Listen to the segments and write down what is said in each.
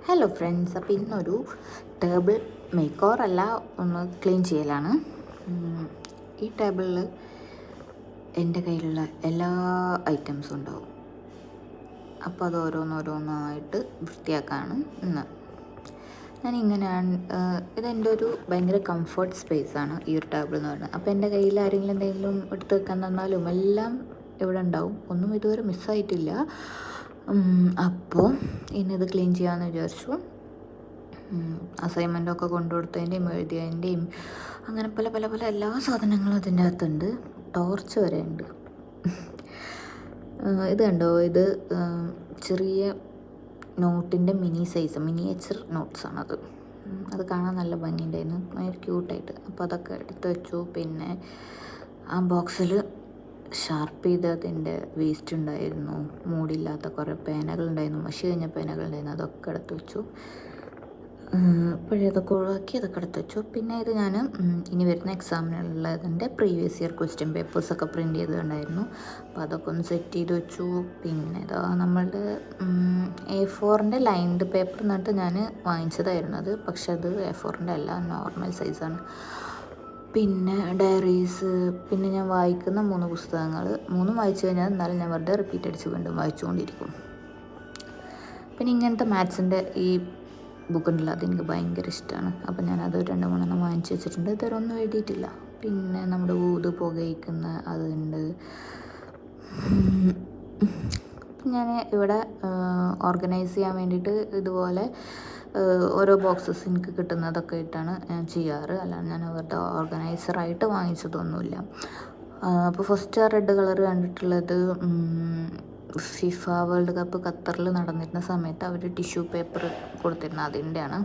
Hello friends, അപ്പോൾ ഇന്നൊരു table make over അല്ല, ഒന്ന് ക്ലീൻ ചെയ്യലാണ്. ഈ ടേബിളിൽ എൻ്റെ കയ്യിലുള്ള എല്ലാ ഐറ്റംസും ഉണ്ടാവും. അപ്പോൾ അത് ഓരോന്നോരോന്നായിട്ട് വൃത്തിയാക്കാണ് ഇന്ന്. ഞാനിങ്ങനെയാണ്, ഇതെൻ്റെ ഒരു ഭയങ്കര കംഫർട്ട് സ്പേസാണ് ഈ ഒരു ടേബിൾ എന്ന് പറയുന്നത്. അപ്പോൾ എൻ്റെ കയ്യിൽ ആരെങ്കിലും എന്തെങ്കിലും എടുത്ത് വെക്കാൻ തന്നാലും എല്ലാം ഇവിടെ ഉണ്ടാവും. ഒന്നും ഇതുവരെ മിസ്സായിട്ടില്ല. അപ്പോൾ ഇന്നിത് ക്ലീൻ ചെയ്യാമെന്ന് വിചാരിച്ചു. അസൈൻമെൻറ്റൊക്കെ കൊണ്ടുകൊടുത്തതിൻ്റെയും എഴുതിയതിൻ്റെയും അങ്ങനെ പല പല പല എല്ലാ സാധനങ്ങളും അതിൻ്റെ അകത്തുണ്ട്. ടോർച്ച് വരെ ഉണ്ട്. ഇത് കണ്ടോ, ഇത് ചെറിയ നോട്ടിൻ്റെ മിനിയേച്ചർ നോട്ട്സാണത്. അത് കാണാൻ നല്ല ഭംഗിയുണ്ടായിരുന്നു, ഭയങ്കര ക്യൂട്ടായിട്ട്. അപ്പോൾ അതൊക്കെ എടുത്ത് വെച്ചു. പിന്നെ ആ ബോക്സിൽ ഷാർപ്പ് ചെയ്തതിൻ്റെ വേസ്റ്റ് ഉണ്ടായിരുന്നു, മൂടില്ലാത്ത കുറേ പേനകളുണ്ടായിരുന്നു, മഷി കഴിഞ്ഞ പേനകളുണ്ടായിരുന്നു. അതൊക്കെ എടുത്ത് വെച്ചു. അതൊക്കെ ഒഴിവാക്കി അതൊക്കെ എടുത്ത് വെച്ചു. പിന്നെ ഇത് ഞാൻ ഇനി വരുന്ന എക്സാമിനുള്ളതിൻ്റെ പ്രീവിയസ് ഇയർ ക്വസ്റ്റ്യൻ പേപ്പേഴ്സൊക്കെ പ്രിൻറ്റ് ചെയ്തിട്ടുണ്ടായിരുന്നു. അപ്പോൾ അതൊക്കെ ഒന്ന് സെറ്റ് ചെയ്ത് വെച്ചു. പിന്നെ ഇതാ നമ്മളുടെ A4 ലൈൻഡ് പേപ്പർ എന്നിട്ട് ഞാൻ വാങ്ങിച്ചതായിരുന്നു അത്. പക്ഷെ അത് A4 അല്ല, നോർമൽ സൈസാണ്. പിന്നെ ഡയറീസ്, പിന്നെ ഞാൻ വായിക്കുന്ന 3 പുസ്തകങ്ങൾ. 3 വായിച്ചു കഴിഞ്ഞാൽ എന്നാലും ഞാൻ വെറുതെ റിപ്പീറ്റ് അടിച്ച് വീണ്ടും വായിച്ചുകൊണ്ടിരിക്കും. പിന്നെ ഇങ്ങനത്തെ മാത്സിൻ്റെ ഈ ബുക്ക് ഉണ്ടല്ലോ, അതെനിക്ക് ഭയങ്കര ഇഷ്ടമാണ്. അപ്പോൾ ഞാനത് 2-3 വാങ്ങിച്ച് വെച്ചിട്ടുണ്ട്. ഇതുവരെ ഒന്നും എഴുതിയിട്ടില്ല. പിന്നെ നമ്മുടെ ഊത് പുകയിക്കുന്ന അതുണ്ട്. ഞാൻ ഇവിടെ ഓർഗനൈസ് ചെയ്യാൻ വേണ്ടിയിട്ട് ഇതുപോലെ ഓരോ ബോക്സസ് എനിക്ക് കിട്ടുന്നതൊക്കെ ഇട്ടാണ് ഞാൻ ചെയ്യാറ്. അല്ലാണ്ട് ഞാൻ വെറുതെ ഓർഗനൈസറായിട്ട് വാങ്ങിച്ചതൊന്നുമില്ല. അപ്പോൾ ഫസ്റ്റ് ആ റെഡ് കളർ കണ്ടിട്ടുള്ളത് ഫിഫ വേൾഡ് കപ്പ് ഖത്തറിൽ നടന്നിരുന്ന സമയത്ത് അവർ ടിഷ്യൂ പേപ്പർ കൊടുത്തിരുന്നു. അതിൻ്റെയാണ്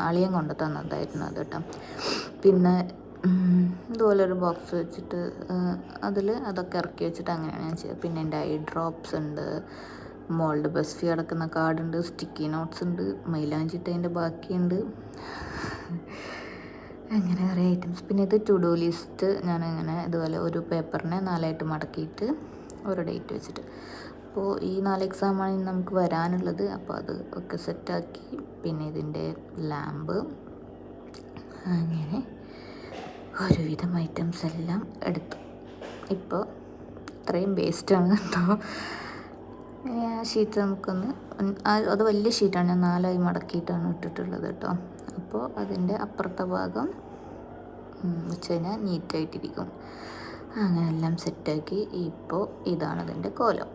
അളിയൻ കൊണ്ട് തന്നതായിരുന്നു അത് കേട്ടോ. പിന്നെ ഇതുപോലൊരു ബോക്സ് വെച്ചിട്ട് അതിൽ അതൊക്കെ ഇറക്കി വെച്ചിട്ട് അങ്ങനെയാണ് ഞാൻ ചെയ്യുക. പിന്നെ എൻ്റെ ഐ ഡ്രോപ്സ് ഉണ്ട്, മോൾഡ് ബസ്ഫി അടക്കുന്ന കാർഡുണ്ട്, സ്റ്റിക്കി നോട്ട്സ് ഉണ്ട്, മൈലാഞ്ചിട്ടതിൻ്റെ ബാക്കിയുണ്ട്, അങ്ങനെ കുറേ ഐറ്റംസ്. പിന്നെ ഇത് ടു ഡു ലിസ്റ്റ്. ഞാനങ്ങനെ ഇതുപോലെ ഒരു പേപ്പറിനെ 4ആയിട്ട് മടക്കിയിട്ട് ഓരോ ഡേറ്റ് വെച്ചിട്ട്. അപ്പോൾ ഈ 4 എക്സാമാണ് നമുക്ക് വരാനുള്ളത്. അപ്പോൾ അത് ഒക്കെ സെറ്റാക്കി. പിന്നെ ഇതിൻ്റെ ലാമ്പ്, അങ്ങനെ ഒരുവിധം ഐറ്റംസ് എല്ലാം എടുത്തു. ഇപ്പോൾ ഇത്രയും വേസ്റ്റാണ് കേട്ടോ. ഇനി ആ ഷീറ്റ് നമുക്കൊന്ന്, അത് വലിയ ഷീറ്റാണ്, ഞാൻ 4ആയി മടക്കിയിട്ടാണ് ഇട്ടിട്ടുള്ളത് കേട്ടോ. അപ്പോൾ അതിൻ്റെ അപ്പുറത്തെ ഭാഗം വെച്ച് കഴിഞ്ഞാൽ നീറ്റായിട്ടിരിക്കും. അങ്ങനെ എല്ലാം സെറ്റാക്കി. ഇപ്പോൾ ഇതാണ് അതിൻ്റെ കോലം.